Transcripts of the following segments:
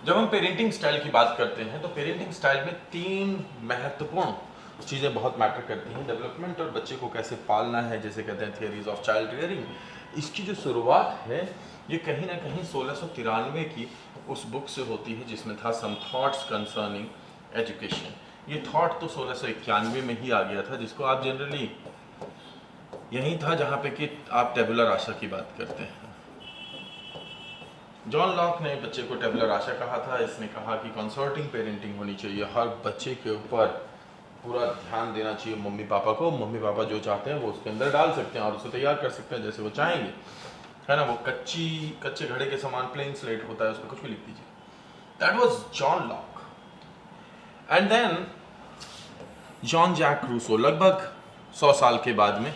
जब हम parenting style की बात करते हैं तो पेरेंटिंग स्टाइल में तीन महत्वपूर्ण चीज़ें बहुत मैटर करती हैं। डेवलपमेंट और बच्चे को कैसे पालना है, जैसे कहते हैं थियरीज ऑफ चाइल्ड रियरिंग। इसकी जो शुरुआत है ये कहीं ना कहीं 1693 की उस बुक से होती है जिसमें था सम थॉट्स कंसर्निंग एजुकेशन। ये थॉट तो 1691 में ही आ गया था, जिसको आप जनरली यही था जहाँ पे कि आप टेबुलर आशा की बात करते हैं। जॉन लॉक ने बच्चे को टेबुलर आशा कहा था। इसने कहा कि कंसर्टिंग पेरेंटिंग होनी चाहिए, हर बच्चे के ऊपर पूरा ध्यान देना चाहिए मम्मी पापा को। मम्मी पापा जो चाहते हैं वो उसके अंदर डाल सकते हैं और उसे तैयार कर सकते हैं जैसे वो चाहेंगे, है ना। वो कच्चे घड़े के समान प्लेन स्लेट होता है, उसमें कुछ भी लिख दीजिए। That was John Locke. And then John Jacques Rousseau, लगभग 100 साल के बाद में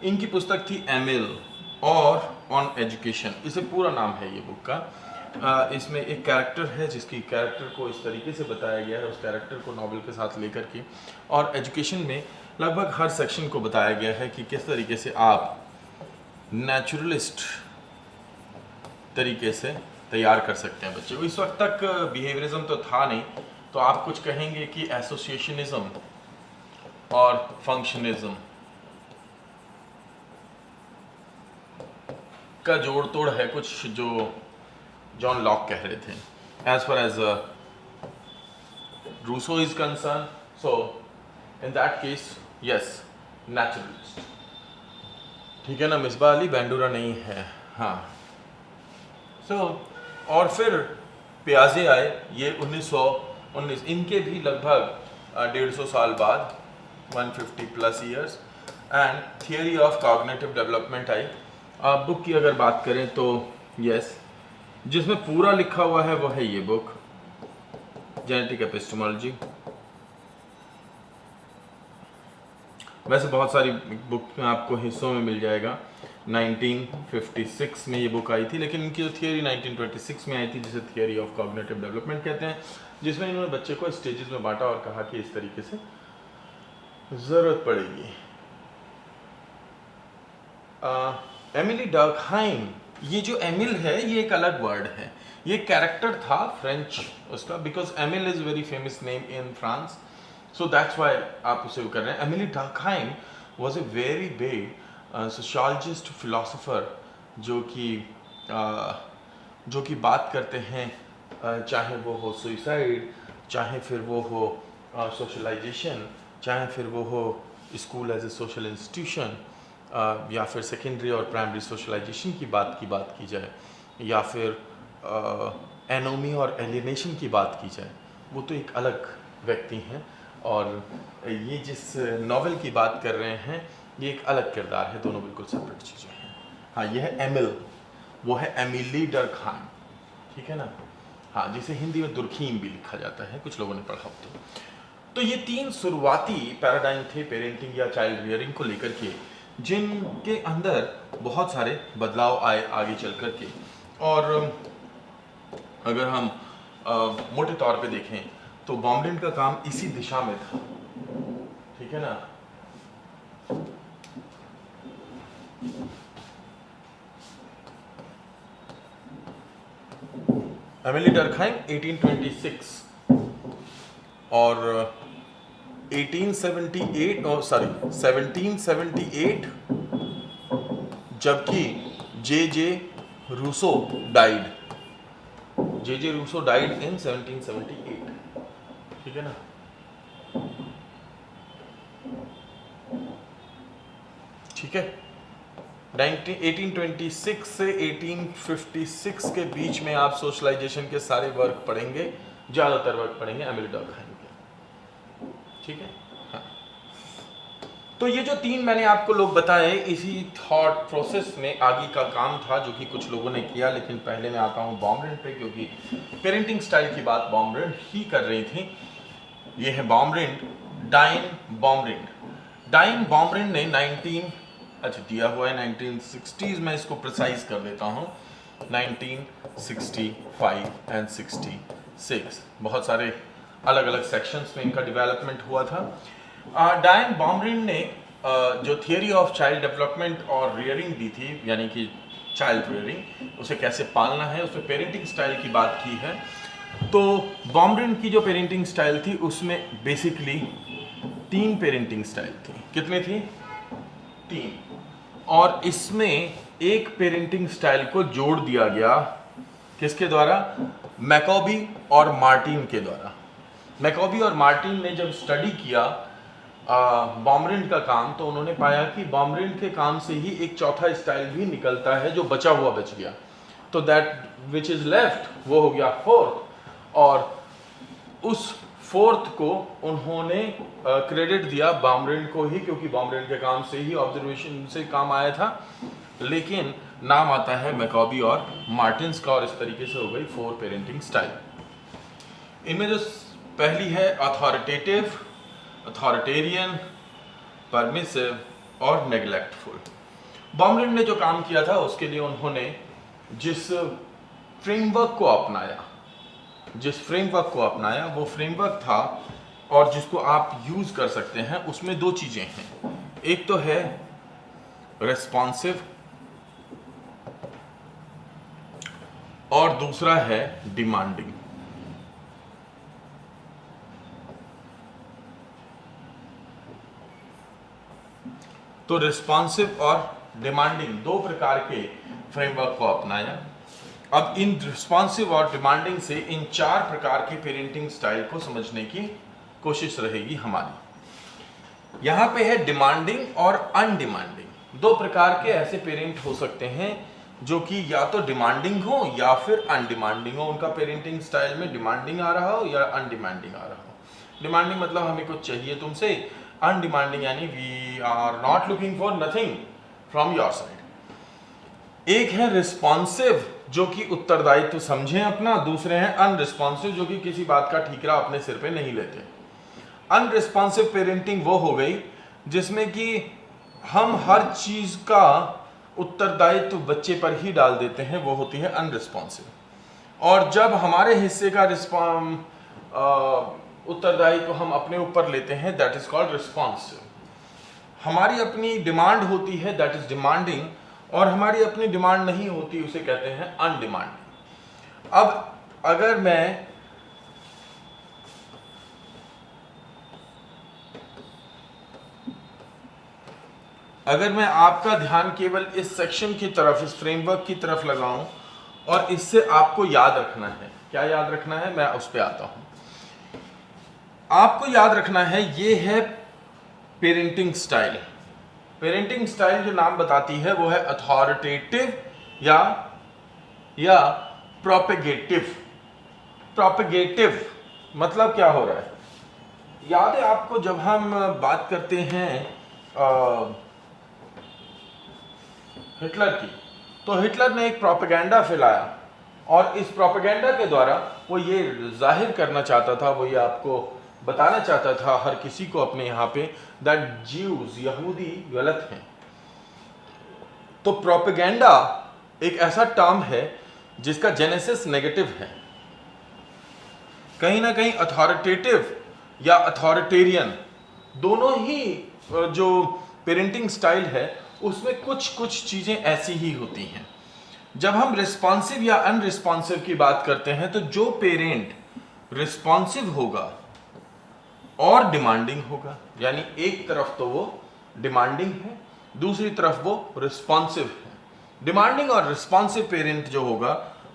इनकी पुस्तक थी एमिल और ऑन एजुकेशन। इसे पूरा नाम है ये बुक का। इसमें एक कैरेक्टर है जिसकी कैरेक्टर को इस तरीके से बताया गया है, उस कैरेक्टर को नॉवेल के साथ लेकर के, और एजुकेशन में लगभग हर सेक्शन को बताया गया है कि किस तरीके से आप नेचुरलिस्ट तरीके से तैयार कर सकते हैं बच्चे को। इस वक्त तक बिहेवियरिज्म तो था नहीं, तो आप कुछ कहेंगे कि एसोसिएशनिज्म और फंक्शनिज्म का जोड़ तोड़ है कुछ जो जॉन लॉक कह रहे थे। As far as Rousseau is concern, so in that case yes, naturalist. ठीक है ना, मिसबा अली बैंडूरा नहीं है, हाँ। और फिर प्याजे आए, ये 1919, इनके भी लगभग 150 साल बाद, 150 plus years, and theory of cognitive development आई। आप बुक की अगर बात करें तो यस, जिसमें पूरा लिखा हुआ है वो है ये बुक, जेनेटिक एपिस्टेमोलॉजी। वैसे बहुत सारी बुक में आपको हिस्सों में मिल जाएगा। 1956 में ये बुक आई थी, लेकिन इनकी जो थियरी 1926 में आई थी, जिसे थियरी ऑफ कॉग्निटिव डेवलपमेंट कहते हैं, जिसमें इन्होंने बच्चे को स्टेजेस में बांटा और कहा कि इस तरीके से ज़रूरत पड़ेगी। एमिली डर्कहाइम, ये जो एमिल है ये एक अलग वर्ड है, ये कैरेक्टर था फ्रेंच उसका, because Emile is very famous name in France, so that's why आप उसे कर रहे हैं। Emile Durkheim was a very big sociologist, philosopher, जो कि बात करते हैं चाहे वो हो सुइसाइड, चाहे फिर वो हो सोशलाइजेशन, चाहे फिर वो हो school as a social institution, या फिर सेकेंडरी और प्राइमरी सोशलाइजेशन की बात की जाए, या फिर एनोमी और एलिनेशन की बात की जाए, वो तो एक अलग व्यक्ति हैं। और ये जिस नॉवेल की बात कर रहे हैं ये एक अलग किरदार है, दोनों बिल्कुल सेपरेट चीज़ें हैं। हाँ, ये है एमिल, वो है एमिली डर्कहाइम, ठीक है ना। हाँ, जिसे हिंदी में दुर्खीम भी लिखा जाता है, कुछ लोगों ने पढ़ा हो तो ये तीन शुरुआती पैराडाइम थे पेरेंटिंग या चाइल्ड रियरिंग को लेकर के, जिनके अंदर बहुत सारे बदलाव आए आगे चल कर के। और अगर हम मोटे तौर पे देखें तो बॉम्बलिन का काम इसी दिशा में था, ठीक है ना। एमिली डर्कहाइम 1826 और 1778, जबकि जे रूसो डाइड इन 1778, ठीक है ना। ठीक है, 1826 से 1856 के बीच में आप सोशलाइजेशन के सारे वर्क पढ़ेंगे, ज़्यादातर वर्क पढ़ेंगे एमिली डर्कहाइम के, ठीक है। हाँ, तो ये जो तीन मैंने आपको लोग बताए, इसी थॉट प्रोसेस में आगे का काम था जो कि कुछ लोगों ने किया। लेकिन पहले मैं आता हूँ बॉम्बलिन पे, क्योंकि पेरेंटिंग स्टाइल की बात बॉम्बलिन ही कर रही थी। ये है बॉम्बलिन, डाइन बॉम्बलिन ने दिया हुआ है 1960s, मैं इसको प्रिसाइज कर देता हूँ, 1965 एंड 66, बहुत सारे अलग अलग सेक्शंस में इनका डेवलपमेंट हुआ था। डायन बॉम्बलिन ने जो थियरी ऑफ चाइल्ड डेवलपमेंट और रियरिंग दी थी, यानी कि चाइल्ड रेयरिंग, उसे कैसे पालना है, उसमें पेरेंटिंग स्टाइल की बात की है। तो बॉमरिन की जो पेरेंटिंग स्टाइल थी उसमें बेसिकली 3 पेरेंटिंग स्टाइल थी। कितने थी? 3। और इसमें एक पेरेंटिंग स्टाइल को जोड़ दिया गया, किसके द्वारा? मैकॉबी और मार्टिन के द्वारा। मैकॉबी और मार्टिन ने जब स्टडी किया बॉमरिन का काम, तो उन्होंने पाया कि बॉमरिन के काम से ही एक चौथा स्टाइल भी निकलता है जो बचा हुआ बच गया। तो दैट विच इज लेफ्ट वो हो गया 4th, और उस 4th को उन्होंने क्रेडिट दिया बॉमरिन को ही, क्योंकि बॉमरिन के काम से ही ऑब्जर्वेशन से काम आया था, लेकिन नाम आता है मैकॉबी और मार्टिन्स का, और इस तरीके से हो गई 4 पेरेंटिंग स्टाइल। इनमें जो पहली है अथॉरिटेटिव, अथॉरिटेरियन, परमिसिव और नेग्लेक्टफुल। बॉमरिन ने जो काम किया था उसके लिए उन्होंने जिस फ्रेमवर्क को अपनाया वो फ्रेमवर्क था, और जिसको आप यूज कर सकते हैं, उसमें 2 चीजें हैं। एक तो है रेस्पॉन्सिव और दूसरा है डिमांडिंग। तो रिस्पॉन्सिव और डिमांडिंग 2 प्रकार के फ्रेमवर्क को अपनाया। अब इन रिस्पॉन्सिव और डिमांडिंग से इन 4 प्रकार के पेरेंटिंग स्टाइल को समझने की कोशिश रहेगी हमारी। यहां पे है डिमांडिंग और अनडिमांडिंग। 2 प्रकार के ऐसे पेरेंट हो सकते हैं जो कि या तो डिमांडिंग हो या फिर अनडिमांडिंग हो। उनका पेरेंटिंग स्टाइल में डिमांडिंग आ रहा हो या अनडिमांडिंग आ रहा हो। डिमांडिंग मतलब हमें कुछ चाहिए तुमसे, अनडिमांडिंग यानी we are not looking for nothing from your side. एक है रिस्पॉन्सिव जो कि उत्तरदायित्व समझें अपना, दूसरे हैं अनरिस्पॉन्सिव जो कि किसी बात का ठीकरा अपने सिर पे नहीं लेते। अनरिस्पॉन्सिव पेरेंटिंग वो हो गई जिसमें कि हम हर चीज का उत्तरदायित्व बच्चे पर ही डाल देते हैं, वो होती है अनरिस्पॉन्सिव। और जब हमारे हिस्से का उत्तरदायित्व हम अपने ऊपर लेते हैं, दैट इज कॉल्ड रिस्पॉन्सिव। हमारी अपनी डिमांड होती है, दैट इज डिमांडिंग, और हमारी अपनी डिमांड नहीं होती, उसे कहते हैं अनडिमांडिंग। अब अगर मैं आपका ध्यान केवल इस सेक्शन की तरफ, इस फ्रेमवर्क की तरफ लगाऊं, और इससे आपको याद रखना है, क्या याद रखना है, मैं उस पर आता हूं। आपको याद रखना है ये है पेरेंटिंग स्टाइल। पेरेंटिंग स्टाइल जो नाम बताती है वो है अथॉरिटेटिव या प्रोपेगेटिव। प्रोपेगेटिव मतलब क्या हो रहा है? याद है आपको जब हम बात करते हैं हिटलर की, तो हिटलर ने एक प्रोपेगेंडा फैलाया, और इस प्रोपेगेंडा के द्वारा वो ये जाहिर करना चाहता था, वो ये आपको बताना चाहता था हर किसी को अपने यहाँ पे, दैट ज्यूज, यहूदी गलत हैं। तो प्रोपेगेंडा एक ऐसा टर्म है जिसका जेनेसिस नेगेटिव है। कहीं ना कहीं अथॉरिटेटिव या अथॉरिटेरियन दोनों ही जो पेरेंटिंग स्टाइल है उसमें कुछ चीजें ऐसी ही होती हैं। जब हम रिस्पॉन्सिव या अनरिस्पॉन्सिव की बात करते हैं, तो जो पेरेंट रिस्पॉन्सिव होगा और डिमांडिंग होगा, यानी एक तरफ तो वो डिमांडिंग है, दूसरी तरफ वो रिस्पॉन्सिव है। डिमांडिंग और रिस्पॉन्सिव पेरेंट जो होगा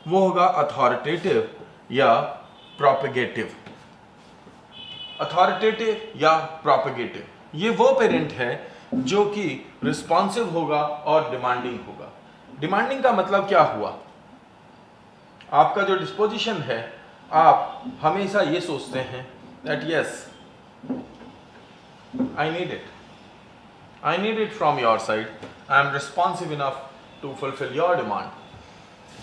वो होगा अथॉरिटेटिव या प्रोपेगेटिव। अथॉरिटेटिव या प्रोपेगेटिव, ये वो पेरेंट है जो कि रिस्पॉन्सिव होगा और डिमांडिंग होगा। डिमांडिंग का मतलब क्या हुआ? आपका जो डिस्पोजिशन है, आप हमेशा ये सोचते हैं that yes I need it from your side. I am responsive enough to fulfill your demand.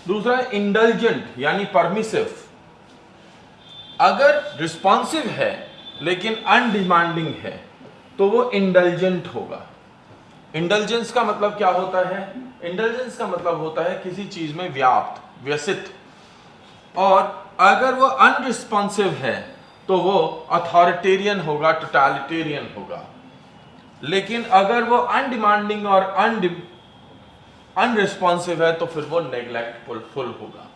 दूसरा इंडल्जेंट यानी परमिसिव। अगर रिस्पॉन्सिव है लेकिन अनडिमांडिंग है तो वो इंडल्जेंट होगा। इंडल्जेंस का मतलब क्या होता है? इंडल्जेंस का मतलब होता है किसी चीज में व्याप्त, व्यसित। और अगर वो अनरिस्पॉन्सिव है तो वो अथॉरिटेरियन होगा, टोटलिटेरियन होगा। लेकिन अगर वो अनडिमांडिंग और अनरिस्पॉन्सिव है तो फिर वो नेग्लेक्टफुल होगा।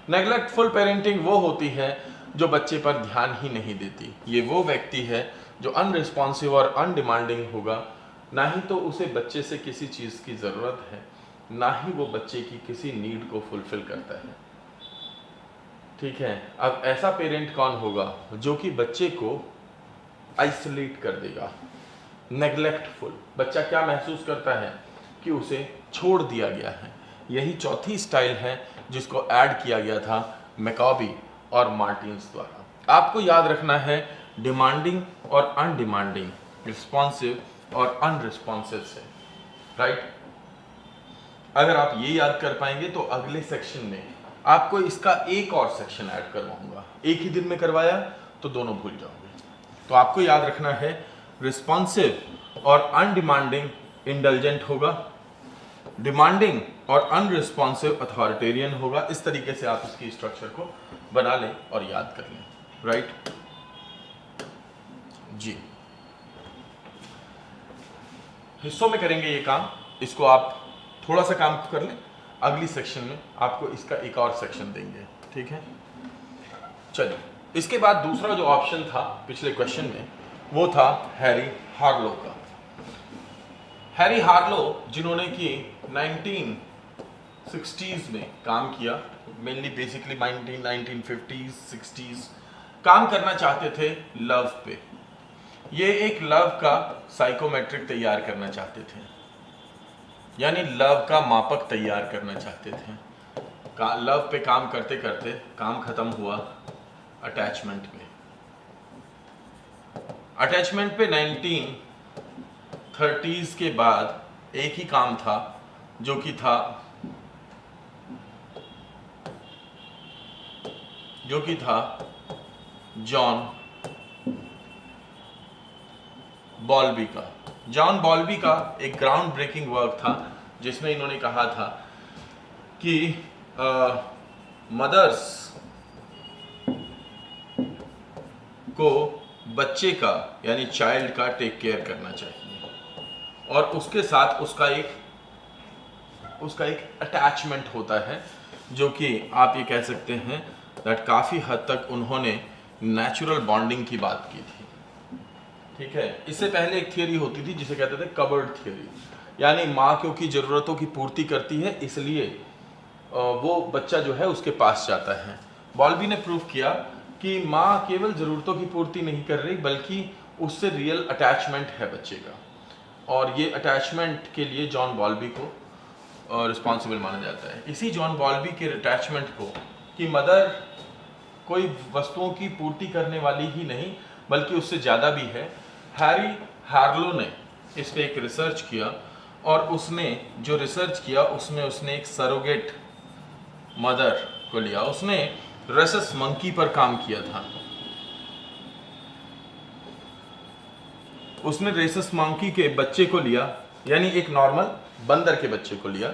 नेग्लेक्टफुल पेरेंटिंग वो होती है जो बच्चे पर ध्यान ही नहीं देती। ये वो व्यक्ति है जो अनरिस्पॉन्सिव और अनडिमांडिंग होगा, ना ही तो उसे बच्चे से किसी चीज़ की ज़रूरत है, ना ही वो बच्चे की किसी नीड को फुलफिल करता है। ठीक है, अब ऐसा पेरेंट कौन होगा जो कि बच्चे को आइसोलेट कर देगा। नेग्लेक्टफुल, बच्चा क्या महसूस करता है कि उसे छोड़ दिया गया है। यही चौथी स्टाइल है जिसको ऐड किया गया था मैकॉबी और मार्टिन्स द्वारा। आपको याद रखना है डिमांडिंग और अनडिमांडिंग, रिस्पॉन्सिव और अनरिस्पॉन्सिव से, राइट। अगर आप ये याद कर पाएंगे तो अगले सेक्शन में आपको इसका एक और सेक्शन ऐड करवाऊंगा। एक ही दिन में करवाया तो दोनों भूल जाओगे। तो आपको याद रखना है रिस्पॉन्सिव और अनडिमांडिंग इंडल्जेंट होगा, डिमांडिंग और अनरिस्पॉन्सिव अथॉरिटेरियन होगा। इस तरीके से आप इसकी स्ट्रक्चर को बना लें और याद कर लें, राइट जी। हिस्सों में करेंगे ये काम, इसको आप थोड़ा सा काम कर लें, अगली सेक्शन में आपको इसका एक और सेक्शन देंगे, ठीक है। चलिए, इसके बाद दूसरा जो ऑप्शन था पिछले क्वेश्चन में वो था हैरी हार्लो का। हैरी हार्लो जिन्होंने कि 1960s में काम किया, मेनली बेसिकली 1950s 60s काम करना चाहते थे लव पे। ये एक लव का साइकोमेट्रिक तैयार करना चाहते थे, यानी लव का मापक तैयार करना चाहते थे। लव पे काम करते करते काम खत्म हुआ अटैचमेंट पे। अटैचमेंट पे 1930s के बाद एक ही काम था जो कि था जॉन बॉल्बी का। जॉन बॉल्बी का एक ग्राउंड ब्रेकिंग वर्क था जिसमें इन्होंने कहा था कि मदर्स को बच्चे का यानी चाइल्ड का टेक केयर करना चाहिए और उसके साथ उसका एक अटैचमेंट होता है, जो कि आप ये कह सकते हैं दैट काफ़ी हद तक उन्होंने नेचुरल बॉन्डिंग की बात की थी, ठीक है। इससे पहले एक थियरी होती थी जिसे कहते थे कबर्ड थियरी, यानी माँ क्योंकि ज़रूरतों की पूर्ति करती है इसलिए वो बच्चा जो है उसके पास जाता है। बॉल्बी ने प्रूव किया कि माँ केवल ज़रूरतों की पूर्ति नहीं कर रही बल्कि उससे रियल अटैचमेंट है बच्चे का, और ये अटैचमेंट के लिए जॉन बॉल्बी को रिस्पॉन्सिबल माना जाता है। इसी जॉन बॉल्बी के अटैचमेंट को कि मदर कोई वस्तुओं की पूर्ति करने वाली ही नहीं बल्कि उससे ज़्यादा भी है, हैरी हार्लो ने इस पर एक रिसर्च किया और उसने जो रिसर्च किया उसमें उसने एक सरोगेट मदर को लिया। उसने रेसस मंकी पर काम किया था। उसने रेसस मंकी के बच्चे को लिया, यानी एक नॉर्मल बंदर के बच्चे को लिया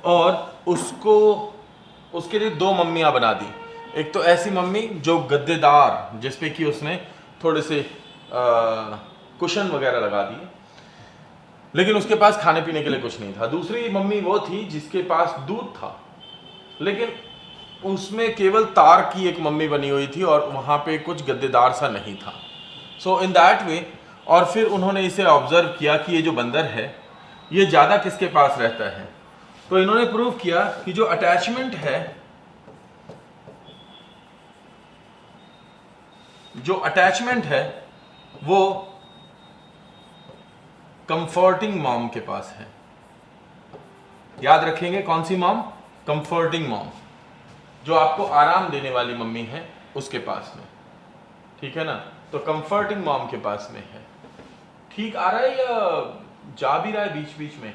और उसके लिए दो मम्मियां बना दी। एक तो ऐसी मम्मी जो गद्देदार, जिसपे कि उसने थोड़े से कुशन वगैरह लगा दिए, लेकिन उसके पास खाने पीने के लिए कुछ नहीं था। दूसरी मम्मी वो थी जिसके पास दूध था, लेकिन उसमें केवल तार की एक मम्मी बनी हुई थी और वहाँ पे कुछ गद्देदार सा नहीं था। सो इन दैट वे, और फिर उन्होंने इसे ऑब्जर्व किया कि ये जो बंदर है ये ज़्यादा किसके पास रहता है। तो इन्होंने प्रूव किया कि जो अटैचमेंट है वो कंफर्टिंग मॉम के पास है। याद रखेंगे कौन सी मॉम? कंफर्टिंग मॉम, जो आपको आराम देने वाली मम्मी है उसके पास में, ठीक है ना। तो कंफर्टिंग मॉम के पास में है। ठीक आ रहा है या जा भी रहा है बीच बीच में?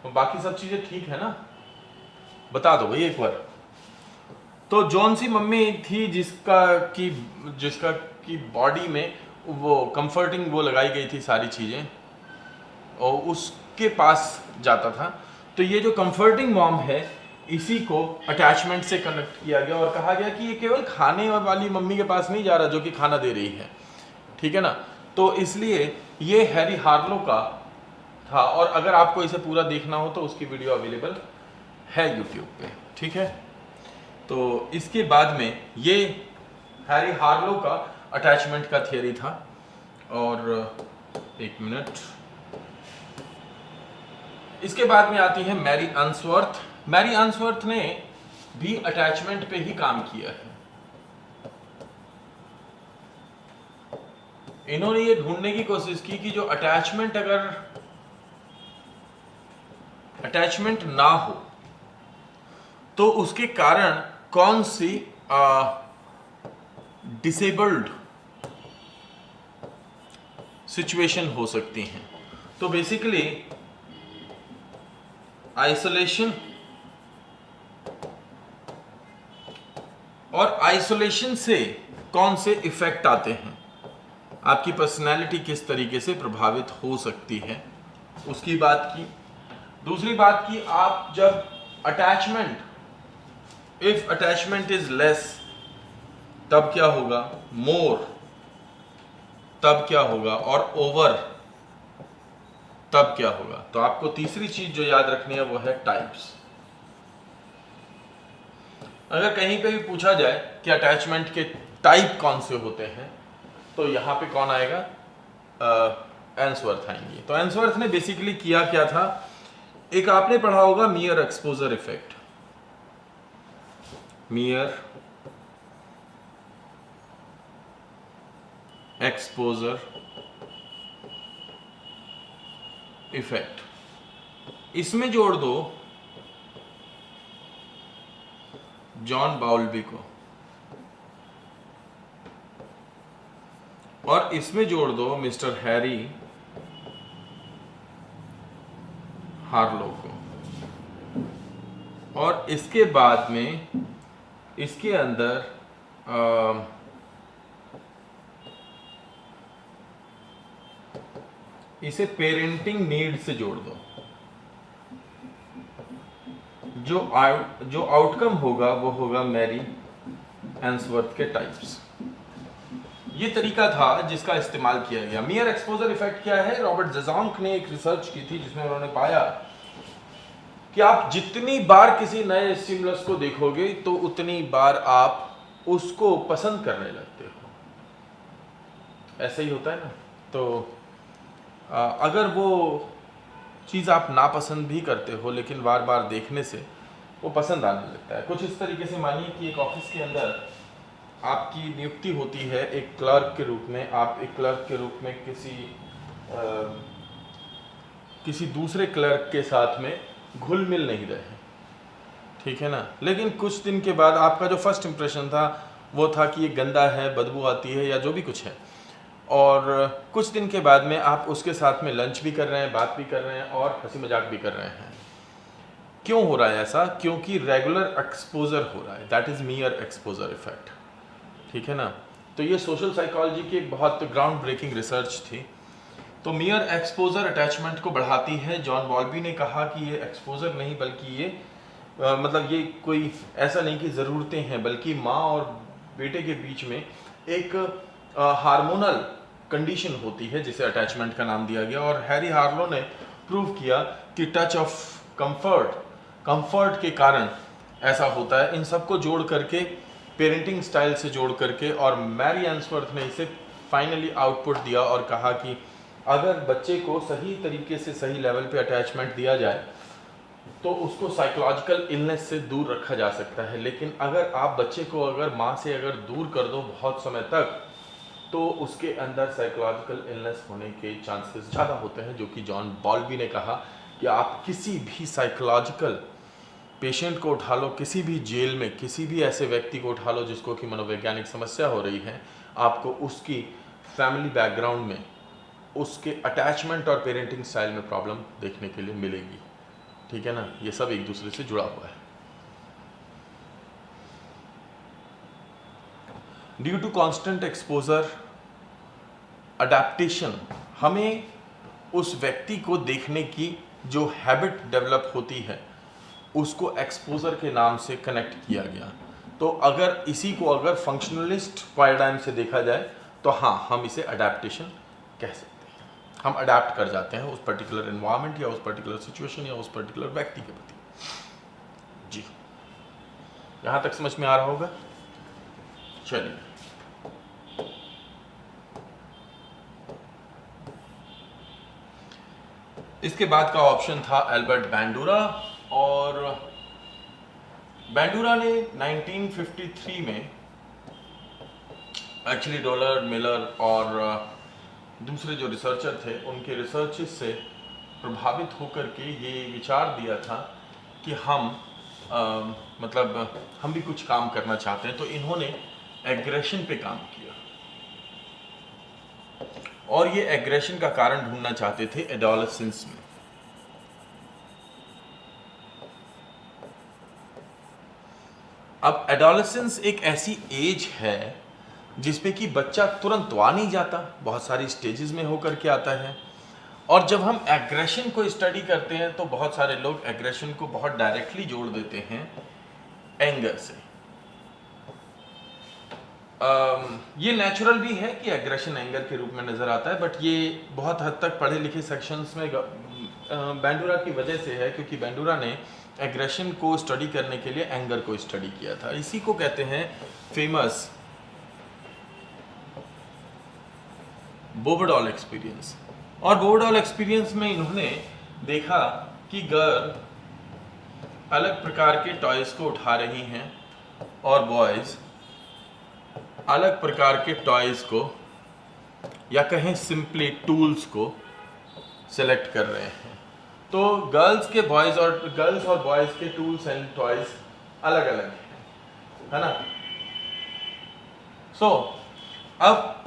तो बाकी सब चीजें ठीक है ना? बता दो भाई एक बार। तो जौन सी मम्मी थी जिसका की बॉडी में वो कंफर्टिंग वो लगाई गई थी सारी चीजें, और उसके पास जाता था। तो ये जो कंफर्टिंग मॉम है इसी को अटैचमेंट से कनेक्ट किया गया और कहा गया कि ये केवल खाने वाली मम्मी के पास नहीं जा रहा जो कि खाना दे रही है, ठीक है ना। तो इसलिए ये हैरी हार्लो का था, और अगर आपको इसे पूरा देखना हो तो उसकी वीडियो अवेलेबल है यूट्यूब पे, ठीक है। तो इसके बाद में ये हैरी हार्लो का अटैचमेंट का थियरी था। और एक मिनट, इसके बाद में आती है मैरी अन्सवर्थ। मैरी अन्सवर्थ ने भी अटैचमेंट पे ही काम किया है। इन्होंने ये ढूंढने की कोशिश की कि जो अटैचमेंट, अगर अटैचमेंट ना हो तो उसके कारण कौन सी डिसेबल्ड सिचुएशन हो सकती हैं। तो बेसिकली आइसोलेशन, और आइसोलेशन से कौन से इफेक्ट आते हैं, आपकी पर्सनैलिटी किस तरीके से प्रभावित हो सकती है, उसकी बात की। दूसरी बात की, आप जब attachment, if attachment is less तब क्या होगा, मोर तब क्या होगा, और ओवर तब क्या होगा। तो आपको तीसरी चीज जो याद रखनी है वो है टाइप्स। अगर कहीं पे भी पूछा जाए कि अटैचमेंट के टाइप कौन से होते हैं, तो यहां पे कौन आएगा, एंसवर्थ आएंगे। तो एंसवर्थ ने बेसिकली किया क्या था, एक आपने पढ़ा होगा मियर एक्सपोजर इफेक्ट। मियर एक्सपोजर इफेक्ट, इसमें जोड़ दो जॉन बाउल्बी को, और इसमें जोड़ दो मिस्टर हैरी हार्लो को, और इसके बाद में इसके अंदर इसे पेरेंटिंग नीड से जोड़ दो। जो आउटकम होगा वो होगा मैरी एंसवर्थ के टाइप्स। ये तरीका था जिसका इस्तेमाल किया गया। मियर एक्सपोजर इफेक्ट क्या है, रॉबर्ट ज़ेज़ोंक ने एक रिसर्च की थी जिसमें उन्होंने पाया कि आप जितनी बार किसी नए स्टिमुलस को देखोगे तो उतनी बार आप उसको पसंद करने लगते हो। ऐसा ही होता है ना। तो अगर वो चीज़ आप नापसंद भी करते हो लेकिन बार बार देखने से वो पसंद आने लगता है। कुछ इस तरीके से मानिए कि एक ऑफिस के अंदर आपकी नियुक्ति होती है एक क्लर्क के रूप में। आप एक क्लर्क के रूप में किसी दूसरे क्लर्क के साथ में घुल मिल नहीं रहे, ठीक है ना। लेकिन कुछ दिन के बाद आपका जो फर्स्ट इंप्रेशन था वो था कि ये गंदा है, बदबू आती है, या जो भी कुछ है। और कुछ दिन के बाद में आप उसके साथ में लंच भी कर रहे हैं, बात भी कर रहे हैं और हंसी मजाक भी कर रहे हैं। क्यों हो रहा है ऐसा? क्योंकि रेगुलर एक्सपोजर हो रहा है। दैट इज मियर एक्सपोजर इफेक्ट, ठीक है ना। तो ये सोशल साइकोलॉजी की एक बहुत ग्राउंड ब्रेकिंग रिसर्च थी। तो मियर एक्सपोजर अटैचमेंट को बढ़ाती है। जॉन बॉल्बी ने कहा कि ये एक्सपोजर नहीं बल्कि ये मतलब ये कोई ऐसा नहीं कि ज़रूरतें हैं, बल्कि माँ और बेटे के बीच में एक हार्मोनल कंडीशन होती है जिसे अटैचमेंट का नाम दिया गया। और हैरी हार्लो ने प्रूव किया कि टच ऑफ कंफर्ट के कारण ऐसा होता है। इन सबको जोड़ करके, पेरेंटिंग स्टाइल से जोड़ करके, और मैरी एंसवर्थ ने इसे फाइनली आउटपुट दिया और कहा कि अगर बच्चे को सही तरीके से सही लेवल पे अटैचमेंट दिया जाए तो उसको साइकोलॉजिकल इलनेस से दूर रखा जा सकता है। लेकिन अगर आप बच्चे को अगर माँ से अगर दूर कर दो बहुत समय तक, तो उसके अंदर साइकोलॉजिकल इलनेस होने के चांसेस ज़्यादा होते हैं। जो कि जॉन बॉल्बी ने कहा कि आप किसी भी साइकोलॉजिकल पेशेंट को उठा लो, किसी भी जेल में किसी भी ऐसे व्यक्ति को उठा लो जिसको कि मनोवैज्ञानिक समस्या हो रही है, आपको उसकी फैमिली बैकग्राउंड में उसके अटैचमेंट और पेरेंटिंग स्टाइल में प्रॉब्लम देखने के लिए मिलेगी, ठीक है ना। ये सब एक दूसरे से जुड़ा हुआ है। Due to constant exposure adaptation, हमें उस व्यक्ति को देखने की जो हैबिट डेवलप होती है उसको एक्सपोजर के नाम से कनेक्ट किया गया। तो अगर इसी को अगर फंक्शनलिस्ट पैराडाइम से देखा जाए तो हाँ, हम इसे अडेप्टेशन कह सकते हैं। हम अडेप्ट कर जाते हैं उस पर्टिकुलर एनवायरनमेंट या उस पर्टिकुलर सिचुएशन या उस पर्टिकुलर व्यक्ति के प्रति। जी, यहाँ तक समझ में आ रहा होगा? चलिए, इसके बाद का ऑप्शन था एल्बर्ट बैंडूरा, और बैंडूरा ने 1953 में एक्चुअली डॉलर मिलर और दूसरे जो रिसर्चर थे उनके रिसर्चेस से प्रभावित होकर के ये विचार दिया था कि हम मतलब हम भी कुछ काम करना चाहते हैं, तो इन्होंने एग्रेशन पे काम किया और ये एग्रेशन का कारण ढूंढना चाहते थे एडोलेसेंस में। अब एडोलेसेंस एक ऐसी एज है जिसपे कि बच्चा तुरंत तो आ नहीं जाता, बहुत सारी स्टेजेस में होकर के आता है। और जब हम एग्रेशन को स्टडी करते हैं तो बहुत सारे लोग एग्रेशन को बहुत डायरेक्टली जोड़ देते हैं एंगर से। ये नेचुरल भी है कि एग्रेशन एंगर के रूप में नज़र आता है, बट ये बहुत हद तक पढ़े लिखे सेक्शंस में बैंडूरा की वजह से है, क्योंकि बैंडूरा ने एग्रेशन को स्टडी करने के लिए एंगर को स्टडी किया था। इसी को कहते हैं फेमस बोबेडॉल एक्सपीरियंस। और बोबेडॉल एक्सपीरियंस में इन्होंने देखा कि गर्ल अलग प्रकार के टॉयज को उठा रही हैं और बॉयज अलग प्रकार के टॉयज को या कहें सिंपली टूल्स को सेलेक्ट कर रहे हैं। तो गर्ल्स और बॉयज के टूल्स एंड टॉयज अलग अलग हैं, है ना। अब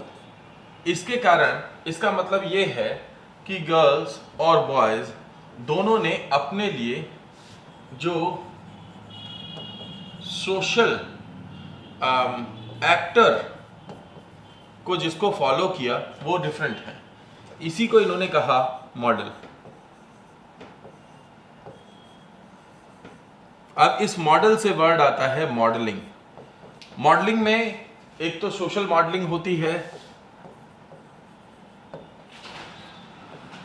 इसके कारण इसका मतलब ये है कि गर्ल्स और बॉयज दोनों ने अपने लिए जो सोशल एक्टर को जिसको फॉलो किया वो डिफरेंट है। इसी को इन्होंने कहा मॉडल। अब इस मॉडल से वर्ड आता है मॉडलिंग। मॉडलिंग में एक तो सोशल मॉडलिंग होती है,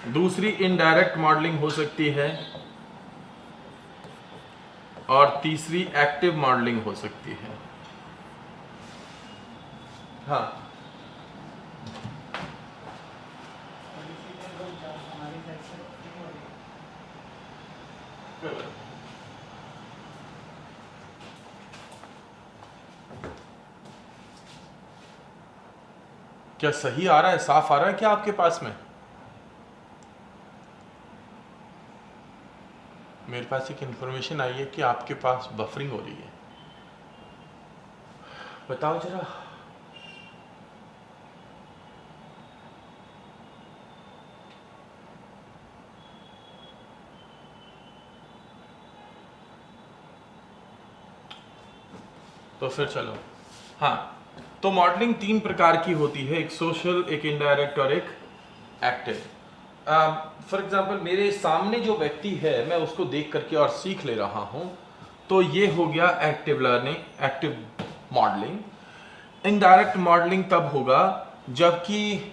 दूसरी इनडायरेक्ट मॉडलिंग हो सकती है, और तीसरी एक्टिव मॉडलिंग हो सकती है। हाँ, क्या सही आ रहा है, साफ आ रहा है क्या आपके पास में? मेरे पास एक इंफॉर्मेशन आई है कि आपके पास बफरिंग हो रही है। बताओ जरा। तो फिर चलो। हाँ, तो मॉडलिंग 3 प्रकार की होती है, एक सोशल, एक इनडायरेक्ट और एक एक्टिव। फॉर एग्जांपल मेरे सामने जो व्यक्ति है मैं उसको देख करके और सीख ले रहा हूँ, तो ये हो गया active learning, active modelling. Indirect modelling तब होगा जबकि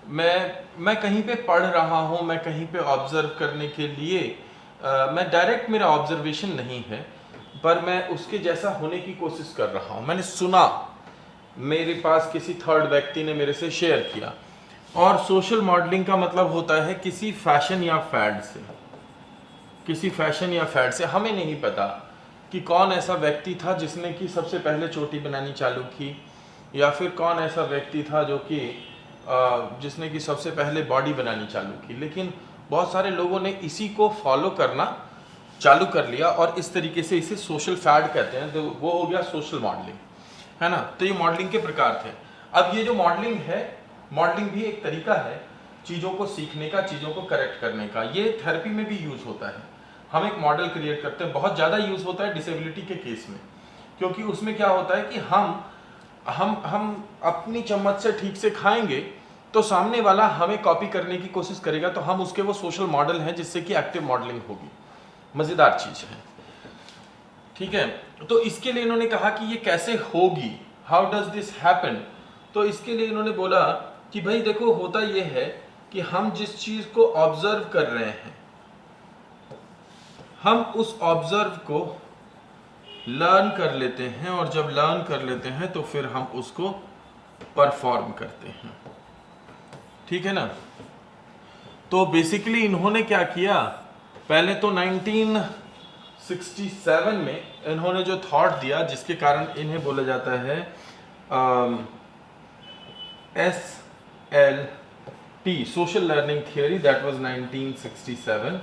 मैं कहीं पे पढ़ रहा हूँ, मैं कहीं पे ऑब्जर्व करने के लिए मैं डायरेक्ट, मेरा ऑब्जर्वेशन नहीं है, पर मैं उसके जैसा होने की कोशिश कर रहा हूँ। मैंने सुना, मेरे पास किसी थर्ड व्यक्ति ने मेरे से शेयर किया। और सोशल मॉडलिंग का मतलब होता है किसी फैशन या फैड से हमें नहीं पता कि कौन ऐसा व्यक्ति था जिसने कि सबसे पहले चोटी बनानी चालू की, या फिर कौन ऐसा व्यक्ति था जो कि जिसने कि सबसे पहले बॉडी बनानी चालू की, लेकिन बहुत सारे लोगों ने इसी को फॉलो करना चालू कर लिया और इस तरीके से इसे सोशल फैड कहते हैं। तो वो हो गया सोशल मॉडलिंग, है ना। तो ये मॉडलिंग के प्रकार थे। अब ये जो मॉडलिंग है, मॉडलिंग भी एक तरीका है चीज़ों को सीखने का, चीज़ों को करेक्ट करने का। ये थेरेपी में भी यूज़ होता है। हम एक मॉडल क्रिएट करते हैं, बहुत ज़्यादा यूज़ होता है डिसेबिलिटी के केस में, क्योंकि उसमें क्या होता है कि हम अपनी चम्मच से ठीक से खाएंगे तो सामने वाला हमें कॉपी करने की कोशिश करेगा, तो हम उसके वो सोशल मॉडल हैं जिससे कि एक्टिव मॉडलिंग होगी। मज़ेदार चीज़ है, ठीक है। तो इसके लिए इन्होंने कहा कि ये कैसे होगी, हाउ डज दिस हैपन। तो इसके लिए इन्होंने बोला कि भाई देखो, होता ये है कि हम जिस चीज को ऑब्जर्व कर रहे हैं, हम उस ऑब्जर्व को लर्न कर लेते हैं, और जब लर्न कर लेते हैं तो फिर हम उसको परफॉर्म करते हैं। ठीक है ना? तो बेसिकली इन्होंने क्या किया, पहले तो 1967 में इन्होंने जो थॉट दिया, जिसके कारण इन्हें बोला जाता है SLT, social learning theory, that was 1967।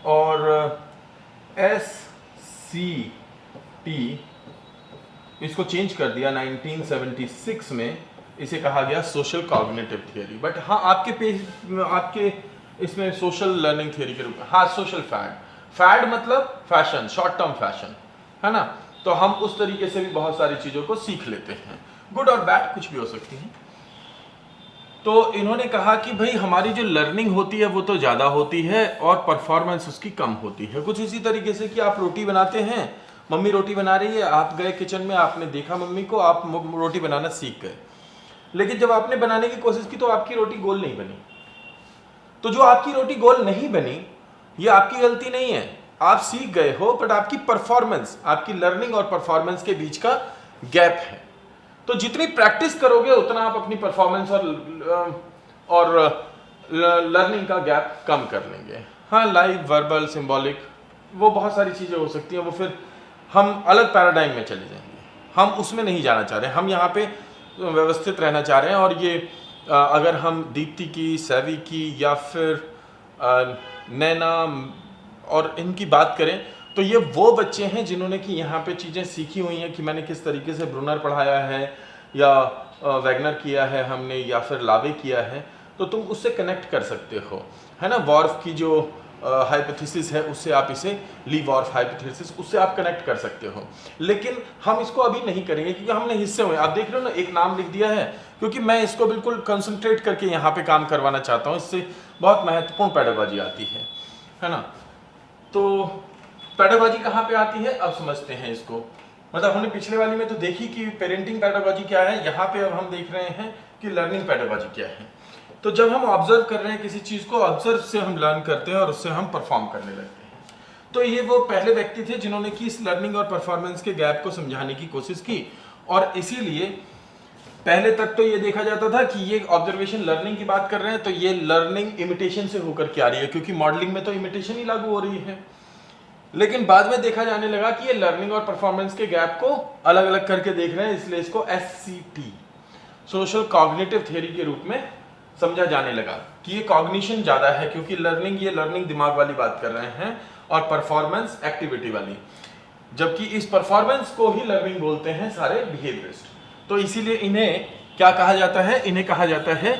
और SCT इसको चेंज कर दिया 1976 में, इसे कहा गया सोशल कॉग्निटिव थियोरी। बट हाँ, आपके इसमें सोशल लर्निंग थियोरी के रूप में, हाँ, सोशल फैड मतलब फैशन, शॉर्ट टर्म फैशन, है ना? तो हम उस तरीके से भी बहुत सारी चीजों को सीख लेते हैं, गुड और बैड कुछ भी हो सकती है। तो इन्होंने कहा कि भाई हमारी जो लर्निंग होती है वो तो ज्यादा होती है और परफॉर्मेंस उसकी कम होती है। कुछ इसी तरीके से कि आप रोटी बनाते हैं, मम्मी रोटी बना रही है, आप गए किचन में, आपने देखा मम्मी को, आप रोटी बनाना सीख गए, लेकिन जब आपने बनाने की कोशिश की तो आपकी रोटी गोल नहीं बनी। तो जो आपकी रोटी गोल नहीं बनी, ये आपकी गलती नहीं है, आप सीख गए हो, बट आपकी परफॉर्मेंस, आपकी लर्निंग और परफॉर्मेंस के बीच का गैप है। तो जितनी प्रैक्टिस करोगे उतना आप अपनी परफॉर्मेंस और लर्निंग का गैप कम कर लेंगे। हाँ, लाइव, वर्बल, सिंबॉलिक, वो बहुत सारी चीजें हो सकती हैं, वो फिर हम अलग पैराडाइम में चले जाएंगे, हम उसमें नहीं जाना चाह रहे, हम यहाँ पे व्यवस्थित रहना चाह रहे हैं। और ये अगर हम दीप्ति की, सैवी की या फिर नैना और इनकी बात करें तो ये वो बच्चे हैं जिन्होंने कि यहाँ पे चीज़ें सीखी हुई हैं कि मैंने किस तरीके से ब्रूनर पढ़ाया है या वैगनर किया है हमने या फिर लावे किया है, तो तुम उससे कनेक्ट कर सकते हो, है ना? वॉर्फ की जो हाइपोथेसिस है उससे आप इसे ली वॉर्फ हाइपोथेसिस, उससे आप कनेक्ट कर सकते हो। लेकिन हम इसको अभी नहीं करेंगे क्योंकि हमने हिस्से हुए, आप देख रहे हो ना, एक नाम लिख दिया है, क्योंकि मैं इसको बिल्कुल कंसंट्रेट करके यहाँ पे काम करवाना चाहता हूँ, इससे बहुत महत्वपूर्ण पैडागॉजी आती है ना? तो पैडागॉजी कहाँ पे आती है अब समझते हैं इसको। मतलब हमने पिछले वाली में तो देखी कि पेरेंटिंग पैडागॉजी क्या है, यहाँ पे अब हम देख रहे हैं कि लर्निंग पैडागॉजी क्या है। तो जब हम ऑब्जर्व कर रहे हैं किसी चीज को, ऑब्जर्व से हम लर्न करते हैं और उससे हम परफॉर्म करने लगते हैं। तो ये वो पहले व्यक्ति थे जिन्होंने कि इस लर्निंग और परफॉर्मेंस के गैप को समझाने की कोशिश की। और इसीलिए पहले तक तो ये देखा जाता था कि ये ऑब्जर्वेशन लर्निंग की बात कर रहे हैं तो ये लर्निंग इमिटेशन से होकर के आ रही है, क्योंकि मॉडलिंग में तो इमिटेशन ही लागू हो रही है। लेकिन बाद में देखा जाने लगा कि ये लर्निंग और परफॉर्मेंस के गैप को अलग अलग करके देख रहे हैं, इसलिए इसको SCT, सोशल कॉग्निटिव थ्योरी के रूप में समझा जाने लगा कि ये कॉग्निशन ज्यादा है, क्योंकि ये लर्निंग दिमाग वाली बात कर रहे हैं और परफॉर्मेंस एक्टिविटी वाली, जबकि इस परफॉर्मेंस को ही लर्निंग बोलते हैं सारे बिहेवियरिस्ट। तो इसीलिए इन्हें क्या कहा जाता है, इन्हें कहा जाता है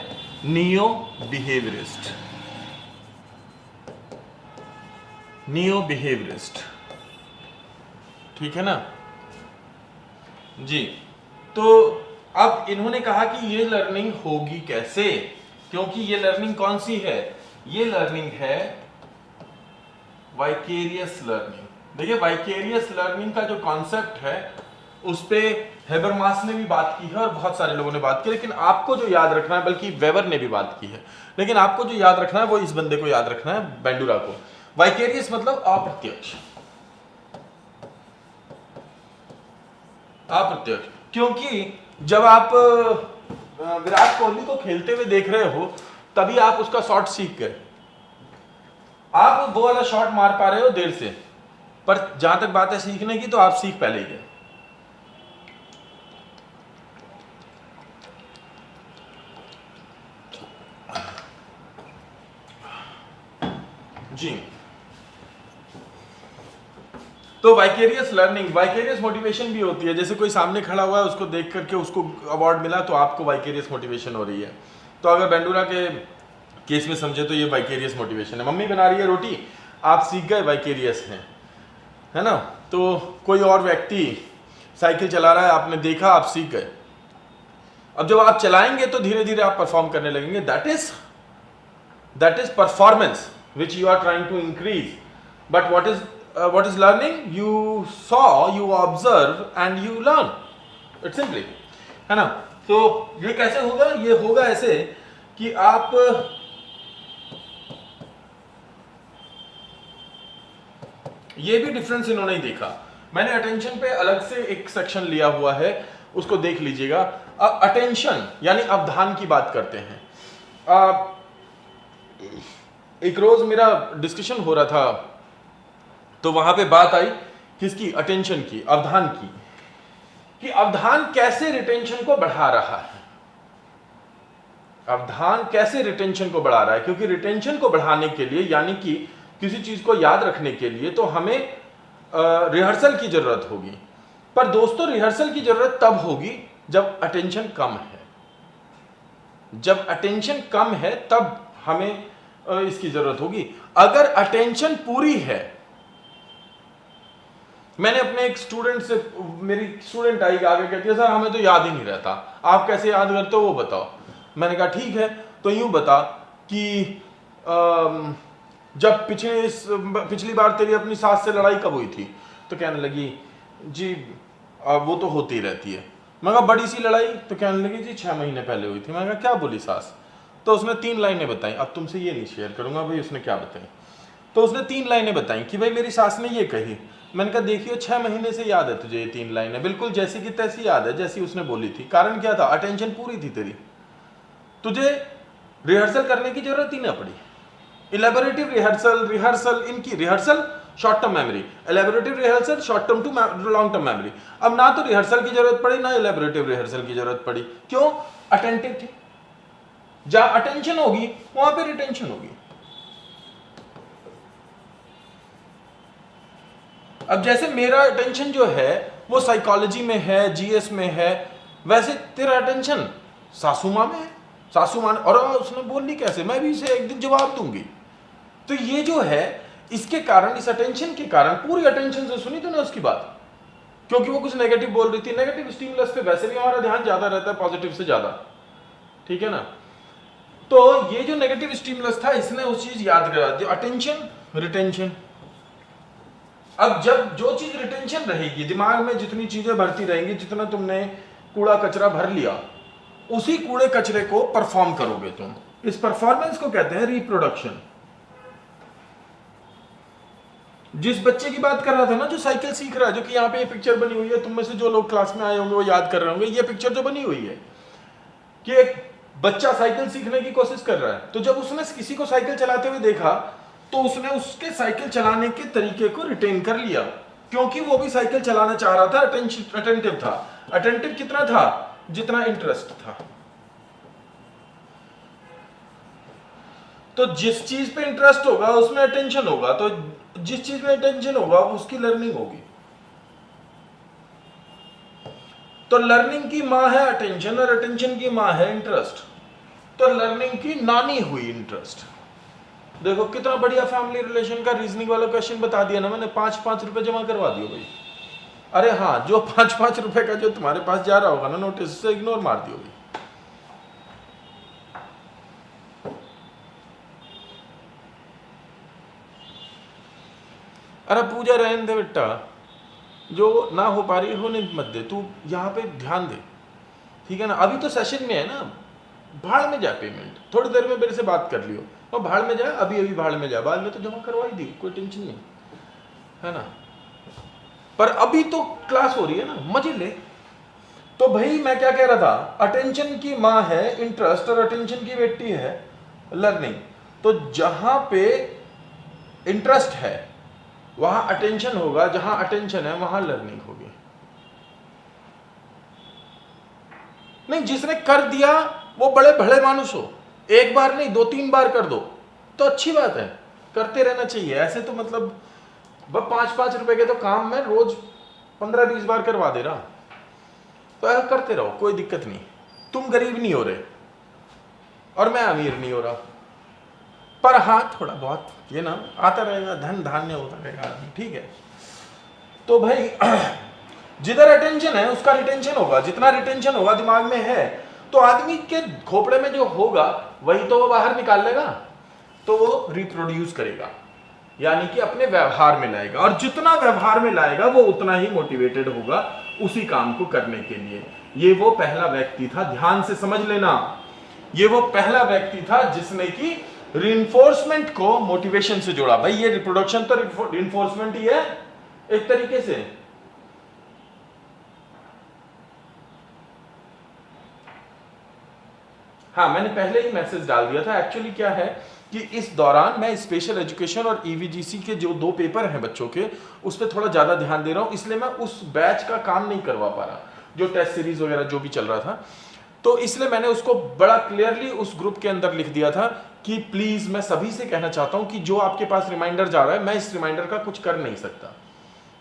नियो बिहेवियरिस्ट, नियो बिहेवियरिस्ट। ठीक है ना जी? तो अब इन्होंने कहा कि ये लर्निंग होगी कैसे, क्योंकि ये लर्निंग कौन सी है, ये लर्निंग है वाइकेरियस लर्निंग। देखिए, वाइकेरियस लर्निंग का जो कॉन्सेप्ट है उस पे हेबरमास ने भी बात की है और बहुत सारे लोगों ने बात की, लेकिन आपको जो याद रखना है, बल्कि वेबर ने भी बात की है, लेकिन आपको जो याद रखना है वो इस बंदे को याद रखना है, बेंडुरा को। वाइकेरियस मतलब अप्रत्यक्ष, अप्रत्यक्ष। क्योंकि जब आप विराट कोहली को खेलते हुए देख रहे हो तभी आप उसका शॉट सीख गए, आप वो वाला शॉट मार पा रहे हो देर से, पर जहां तक बात है सीखने की तो आप सीख पहले ही गए। जी, तो वाइकेरियस लर्निंग, वाइकेरियस मोटिवेशन भी होती है। जैसे कोई सामने खड़ा हुआ है, उसको देख करके उसको अवार्ड मिला तो आपको वाइकेरियस मोटिवेशन हो रही है। तो अगर बेंडुरा के केस में समझे तो ये वाइकेरियस मोटिवेशन है। मम्मी बना रही है रोटी, आप सीख गए, वाइकेरियस है ना? तो कोई और व्यक्ति साइकिल चला रहा है, आपने देखा, आप सीख गए। अब जब आप चलाएंगे तो धीरे धीरे आप परफॉर्म करने लगेंगे। That is performance which you are trying to increase. But what is learning? You saw, you observe and you learn. It's simply, है ना? तो ये कैसे होगा? ये होगा ऐसे कि आप ये भी डिफरेंस इन्होंने ही देखा। मैंने अटेंशन पे अलग से एक सेक्शन लिया हुआ है, उसको देख लीजिएगा। अब अटेंशन यानी अवधान की बात करते हैं। एक रोज मेरा डिस्कशन हो रहा था, तो वहां पे बात आई किसकी, अटेंशन की, अवधान की, कि अवधान कैसे रिटेंशन को बढ़ा रहा है। अवधान कैसे रिटेंशन को बढ़ा रहा है, क्योंकि रिटेंशन को बढ़ाने के लिए यानी कि किसी चीज को याद रखने के लिए तो हमें रिहर्सल की जरूरत होगी। पर दोस्तों रिहर्सल की जरूरत तब होगी जब अटेंशन कम है। जब अटेंशन कम है तब हमें इसकी जरूरत होगी। अगर अटेंशन पूरी है, मैंने अपने एक स्टूडेंट से, मेरी स्टूडेंट आई आगे कहती है सर हमें तो याद ही नहीं रहता, आप कैसे याद करते हो वो बताओ। मैंने कहा ठीक है, तो यूं बता कि जब पिछली बार तेरी अपनी सास से लड़ाई कब हुई थी? तो कहने लगी जी वो तो होती रहती है। मैं कहा बड़ी सी लड़ाई? तो कहने लगी जी 6 महीने पहले हुई थी। मैंने कहा क्या बोली सास? तो उसने 3 लाइनें बताई। अब तुमसे ये नहीं शेयर करूंगा भाई उसने क्या बताई। तो उसने 3 लाइनें बताई कि भाई मेरी सास ने ये कही। मैंने कहा देखियो 6 महीने से याद है तुझे ये 3 लाइनें, बिल्कुल जैसी की तैसी याद है जैसी उसने बोली थी। कारण क्या था? अटेंशन पूरी थी तेरी, तुझे रिहर्सल करने की जरूरत ही ना पड़ी। इलेबोरेटिव रिहर्सल इनकी rehearsal short term memory, elaborative rehearsal short term to long term memory. अब ना तो रिहर्सल की जरूरत पड़ी ना एलेबोरेटिव रिहर्सल की जरूरत पड़ी। क्यों? अटेंटिव थे। जहां अटेंशन होगी वहां पे रिटेंशन होगी। अब जैसे मेरा अटेंशन जो है वो साइकोलॉजी में है, जीएस में है, वैसे तेरा अटेंशन सासू मां में है। सासू मां और उसने बोली कैसे, मैं भी इसे एक दिन जवाब दूंगी। तो ये जो है इसके कारण, इस अटेंशन के कारण, पूरी अटेंशन से सुनी तूने उसकी बात, क्योंकि वो कुछ नेगेटिव बोल रही थी। नेगेटिव स्टिमुलस पे वैसे भी हमारा ध्यान ज्यादा रहता है पॉजिटिव से ज्यादा, ठीक है ना। तो ये जो नेगेटिव स्टिमुलस था इसने उस चीज याद करा दी, अटेंशन रिटेंशन। अब जब जो चीज रिटेंशन रहेगी, दिमाग में जितनी चीजें भरती रहेंगी, जितना तुमने कूड़ा कचरा भर लिया, उसी कूड़े कचरे को परफॉर्म करोगे तुम। इस परफॉर्मेंस को कहते हैं रिप्रोडक्शन। जिस बच्चे की बात कर रहा था ना, जो साइकिल सीख रहा है, जो कि यहाँ पे ये पिक्चर बनी हुई है, तुम में से जो लोग क्लास में आए होंगे वो याद कर रहे होंगे, ये पिक्चर जो बनी हुई है कि एक बच्चा साइकिल सीखने की कोशिश कर रहा है। तो जब उसने किसी को साइकिल चलाते हुए देखा तो उसने उसके साइकिल चलाने के तरीके को रिटेन कर लिया, क्योंकि वो भी साइकिल चलाना चाह रहा था, अटेंटिव था। अटेंटिव कितना था? जितना इंटरेस्ट था। तो जिस चीज पे इंटरेस्ट होगा उसमें अटेंशन होगा, तो जिस चीज में अटेंशन होगा उसकी लर्निंग होगी। तो लर्निंग की मां है अटेंशन और अटेंशन की मां है इंटरेस्ट। तो लर्निंग की नानी हुई इंटरेस्ट। देखो कितना बढ़िया फैमिली रिलेशन का रीजनिंग वाला क्वेश्चन बता दिया ना मैंने। 5-5 रुपए जमा करवा दियो भाई। अरे हाँ, जो 5-5 रुपए का जो तुम्हारे पास जा रहा होगा ना नोटिस, से इग्नोर मार दियो भाई। अरे पूजा रहने दे बेटा, जो ना हो पा रही होने मत दे, तू यहाँ पे ध्यान दे, ठीक है ना। अभी तो सेशन में है ना, भाड़ में जा पेमेंट, थोड़ी देर में मेरे से बात कर लियो और भाड़ में जा, अभी अभी भाड़ में जा, बाद में तो जमा करवाई दी, कोई टेंशन नहीं है ना। पर अभी तो क्लास हो रही है ना, मजे ले। तो भाई मैं क्या कह रहा था, अटेंशन की मां है इंटरेस्ट और अटेंशन की बेटी है लर्निंग। तो जहां पे इंटरेस्ट है वहां अटेंशन होगा, जहां अटेंशन है वहां लर्निंग होगी। नहीं, जिसने कर दिया वो बड़े भले मानुस हो, एक बार नहीं 2-3 बार कर दो तो अच्छी बात है, करते रहना चाहिए। ऐसे तो मतलब 5-5 रुपए के तो काम में रोज 15-20 बार करवा दे रहा, तो ऐसा करते रहो, कोई दिक्कत नहीं। तुम गरीब नहीं हो रहे और मैं अमीर नहीं हो रहा, पर हाँ थोड़ा बहुत ये ना आता रहेगा, धन धान्य होता रहेगा आदमी, ठीक है। तो भाई जिधर अटेंशन है उसका रिटेंशन होगा, जितना रिटेंशन होगा दिमाग में है तो आदमी के खोपड़े में जो होगा वही तो वो बाहर निकाल लेगा, तो वो रिप्रोड्यूस करेगा, यानी कि अपने व्यवहार में लाएगा, और जितना व्यवहार में लाएगा वो उतना ही मोटिवेटेड होगा उसी काम को करने के लिए। ये वो पहला व्यक्ति था, ध्यान से समझ लेना, ये वो पहला व्यक्ति था जिसने कि रिइंफोर्समेंट को मोटिवेशन से जोड़ा। भाई ये रिप्रोडक्शन तो रिइंफोर्समेंट ही है एक तरीके से। हाँ, मैंने पहले ही मैसेज डाल दिया था। एक्चुअली क्या है कि इस दौरान मैं स्पेशल एजुकेशन और ईवीजीसी के जो 2 पेपर हैं बच्चों के, उस पर थोड़ा ज़्यादा ध्यान दे रहा हूँ, इसलिए मैं उस बैच का काम नहीं करवा पा रहा, जो टेस्ट सीरीज वगैरह जो भी चल रहा था। तो इसलिए मैंने उसको बड़ा क्लियरली उस ग्रुप के अंदर लिख दिया था कि प्लीज़ मैं सभी से कहना चाहता हूँ कि जो आपके पास रिमाइंडर जा रहा है, मैं इस रिमाइंडर का कुछ कर नहीं सकता,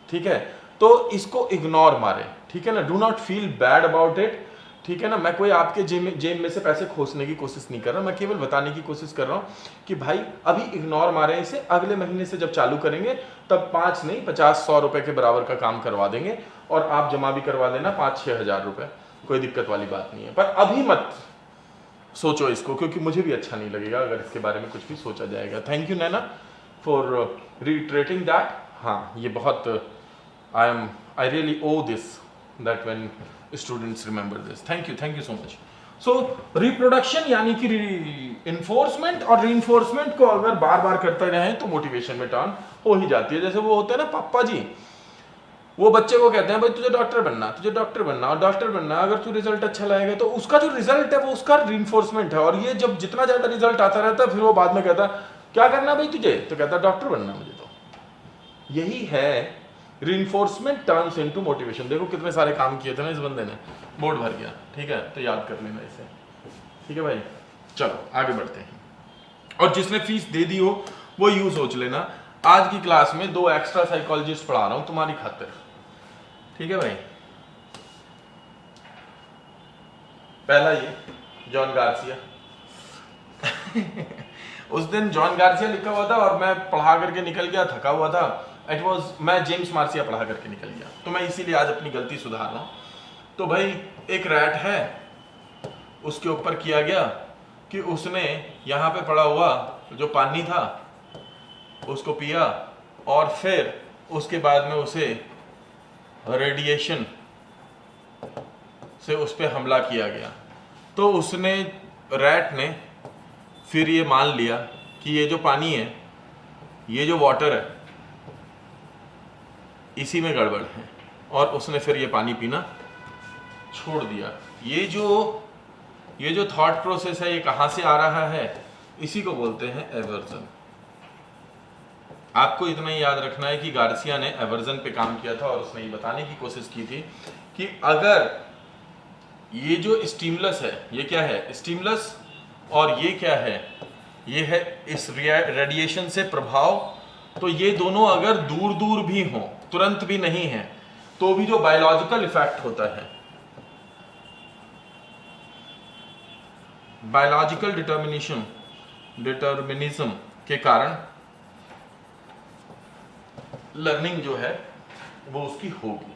ठीक है? तो इसको इग्नोर मारे, ठीक है ना? Do not feel bad about it, ठीक है ना? मैं कोई आपके जेब में से पैसे खोसने की कोशिश नहीं कर रहा, मैं केवल बताने की कोशिश कर रहा हूँ कि भाई अभी इग्नोर मारे इसे, अगले महीने से जब चालू करेंगे तब 5 नहीं 50-100 रुपए के बराबर का काम करवा देंगे, और आप जमा भी करवा देना 5-6 हज़ार रुपए, कोई दिक्कत वाली बात नहीं है। पर अभी मत सोचो इसको, क्योंकि मुझे भी अच्छा नहीं लगेगा अगर इसके बारे में कुछ भी सोचा जाएगा। Thank you Naina for retreating that. हाँ, ये बहुत I really O this that when students remember this. Thank you so much. So reproduction यानी कि इन्फोर्समेंट और रीइंफोर्समेंट को अगर बार बार करते रहें तो मोटिवेशन में टर्न हो ही जाती है। जैसे वो होते हैं ना पापा जी, वो बच्चे को कहते हैं भाई तुझे डॉक्टर बनना, तुझे डॉक्टर बनना, और डॉक्टर बनना, अगर तू रिजल्ट अच्छा लाएगा तो उसका जो रिजल्ट है वो उसका रीइंफोर्समेंट है। और ये जब जितना ज्यादा रिजल्ट आता रहता है, फिर वो बाद में कहता क्या करना भाई तुझे, तो कहता डॉक्टर बनना मुझे। तो यही है रीइंफोर्समेंट टर्न्स इनटू मोटिवेशन। देखो कितने सारे काम किए थे ना इस बंदे ने, बोर्ड भर गया, ठीक है? तो याद कर लेना इसे, ठीक है भाई? चलो आगे बढ़ते हैं। और जिसने फीस दे दी हो वो यूं सोच लेना, आज की क्लास में 2 एक्स्ट्रा साइकोलॉजिस्ट पढ़ा रहा हूं तुम्हारी खातिर, ठीक है भाई? पहला ये जॉन गार्सिया उस दिन जॉन गार्सिया लिखा हुआ था और मैं पढ़ा करके निकल गया, थका हुआ था। इट वाज, मैं जेम्स मार्सिया पढ़ा करके निकल गया, तो मैं इसीलिए आज अपनी गलती सुधार रहा हूँ। तो भाई एक रैट है, उसके ऊपर किया गया कि उसने यहाँ पे पड़ा हुआ जो पानी था उसको पिया, और फिर उसके बाद में उसे रेडिएशन से उस पर हमला किया गया। तो उसने, रैट ने फिर ये मान लिया कि ये जो पानी है, ये जो वाटर है, इसी में गड़बड़ है, और उसने फिर ये पानी पीना छोड़ दिया। ये जो थॉट प्रोसेस है, ये कहाँ से आ रहा है? इसी को बोलते हैं एवर्जन। आपको इतना ही याद रखना है कि गार्सिया ने एवर्जन पे काम किया था, और उसने ये बताने की कोशिश की थी कि अगर ये जो स्टिमुलस है, ये क्या है? स्टिमुलस, और ये क्या है? ये है इस रेडिएशन से प्रभाव। तो ये दोनों अगर दूर दूर भी हों, तुरंत भी नहीं है, तो भी जो बायोलॉजिकल इफेक्ट होता है, बायोलॉजिकल डिटर्मिनिज्म के कारण लर्निंग जो है वो उसकी होगी।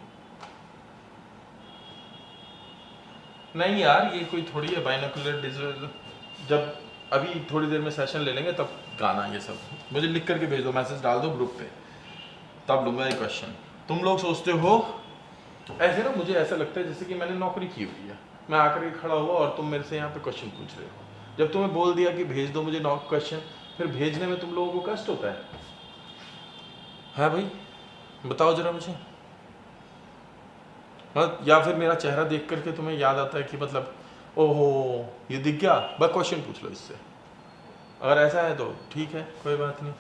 नहीं यार, ये कोई थोड़ी है बाइनोकुलर डिजर्व। जब अभी थोड़ी देर में सेशन ले लेंगे तब गाना ये सब मुझे लिख करके भेज दो, मैसेज डाल दो ग्रुप पे, तब लूंगा ये क्वेश्चन। तुम लोग सोचते हो ऐसे ना, मुझे ऐसा लगता है जैसे कि मैंने नौकरी की हुई है, मैं आकर के खड़ा हुआ और तुम मेरे से यहाँ पे क्वेश्चन पूछ रहे हो। जब तुम्हें बोल दिया कि भेज दो मुझे क्वेश्चन, फिर भेजने में तुम लोगों को कष्ट होता है भाई? बताओ जरा मुझे। या फिर मेरा चेहरा देख करके तुम्हें याद आता है कि मतलब ओहो ये दिख गया, बस क्वेश्चन पूछ लो इससे। अगर ऐसा है तो ठीक है, कोई बात नहीं,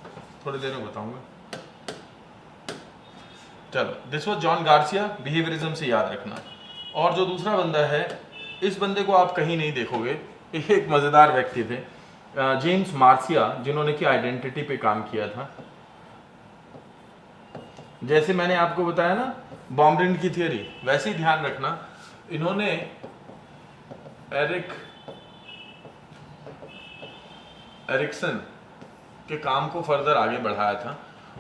थोड़ी देर में बताऊंगा। चलो, this was John Garcia, behaviourism से याद रखना। और जो दूसरा बंदा है, इस बंदे को आप कहीं नहीं देखोगे, एक मज़ेदार व्यक्ति थे, जेम्स मार्सिया, जिन्होंने कि आइडेंटिटी पे काम किया था। जैसे मैंने आपको बताया ना बॉम्ब्रिन की थियरी, वैसे ही ध्यान रखना, इन्होंने एरिक्सन के काम को फर्दर आगे बढ़ाया था,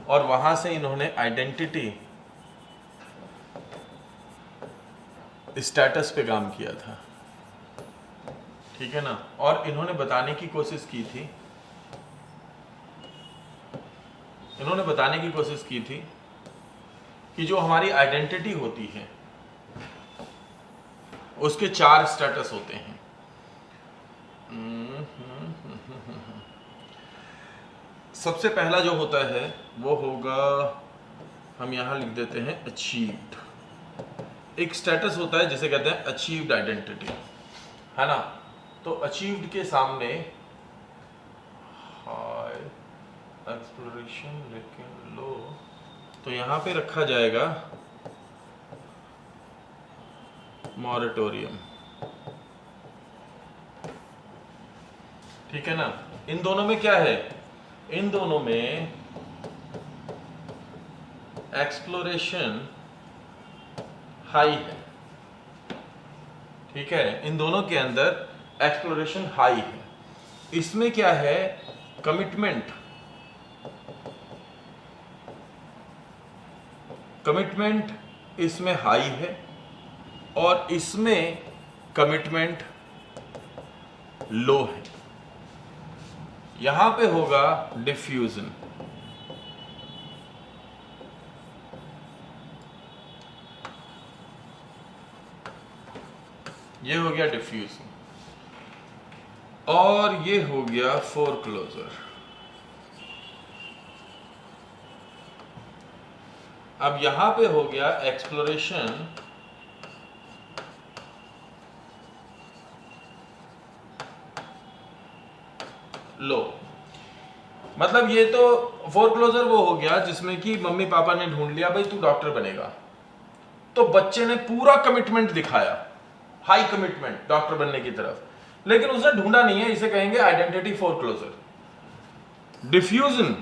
और वहां से इन्होंने आइडेंटिटी स्टेटस पे काम किया था, ठीक है ना? और इन्होंने बताने की कोशिश की थी कि जो हमारी आइडेंटिटी होती है उसके 4 स्टेटस होते हैं। सबसे पहला जो होता है वो होगा, हम यहाँ लिख देते हैं अचीव्ड। एक स्टेटस होता है जिसे कहते हैं अचीव्ड आइडेंटिटी, है ना। तो अचीव्ड के सामने हाई एक्सप्लोरेशन लेकिन लो, तो यहाँ पे रखा जाएगा मॉरेटोरियम, ठीक है ना। इन दोनों में क्या है, इन दोनों में एक्सप्लोरेशन हाई है, ठीक है। इन दोनों के अंदर एक्सप्लोरेशन हाई है। इसमें क्या है, कमिटमेंट, कमिटमेंट इसमें हाई है और इसमें कमिटमेंट लो है। यहां पे होगा डिफ्यूजन। ये हो गया डिफ्यूजन और ये हो गया फोरक्लोजर। अब यहां पे हो गया एक्सप्लोरेशन लो। मतलब ये तो फोरक्लोजर वो हो गया जिसमें कि मम्मी पापा ने ढूंढ लिया, भाई तू डॉक्टर बनेगा, तो बच्चे ने पूरा कमिटमेंट दिखाया, हाई कमिटमेंट डॉक्टर बनने की तरफ, लेकिन उसने ढूंढा नहीं है, इसे कहेंगे आइडेंटिटी फोरक्लोजर। डिफ्यूजन,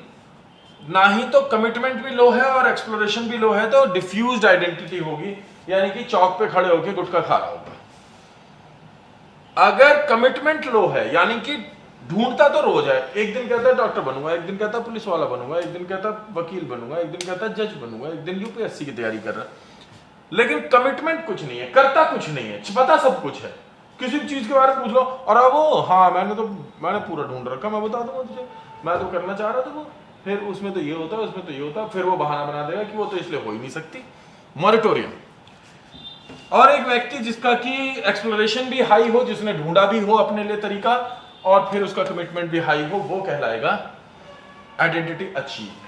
ना ही तो कमिटमेंट भी लो है और एक्सप्लोरेशन भी लो है, तो डिफ्यूज्ड आइडेंटिटी होगी, यानी कि चौक पे खड़े होकर गुटखा खा रहा होगा। अगर कमिटमेंट लो है, यानी कि ढूंढता तो रोज है, एक दिन कहता है डॉक्टर बनूंगा, एक दिन कहता है पुलिस वाला बनूंगा, एक दिन कहता है वकील बनूंगा, एक दिन कहता है जज बनूंगा, एक दिन यूपीएससी की तैयारी कर रहा है, लेकिन कमिटमेंट कुछ नहीं है, करता कुछ नहीं है, पता सब कुछ है, किसी भी चीज के बारे में पूछ लो और अब वो हाँ मैंने पूरा ढूंढ रखा, मैं बता दूंगा तुझे, मैं तो करना चाह रहा था वो, फिर उसमें तो ये होता है, उसमें तो ये होता है, फिर वो बहाना बना देगा कि वो तो इसलिए हो ही नहीं सकती। मॉरेटोरियम। और एक व्यक्ति जिसका कि एक्सप्लोरेशन भी हाई हो, जिसने ढूंढा भी हो अपने लिए तरीका और फिर उसका कमिटमेंट भी हाई हो, वो कहलाएगा आइडेंटिटी अचीव्ड।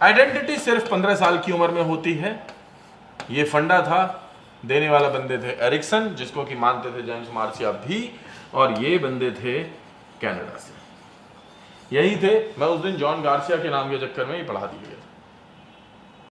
आइडेंटिटी सिर्फ 15 साल की उम्र में होती है। ये फंडा था, देने वाला बंदे थे एरिक्सन, जिसको कि मानते थे जेम्स मार्सिया भी, और ये बंदे थे कनाडा से, यही थे। मैं उस दिन जॉन गार्सिया के नाम के चक्कर में ही पढ़ा दिया।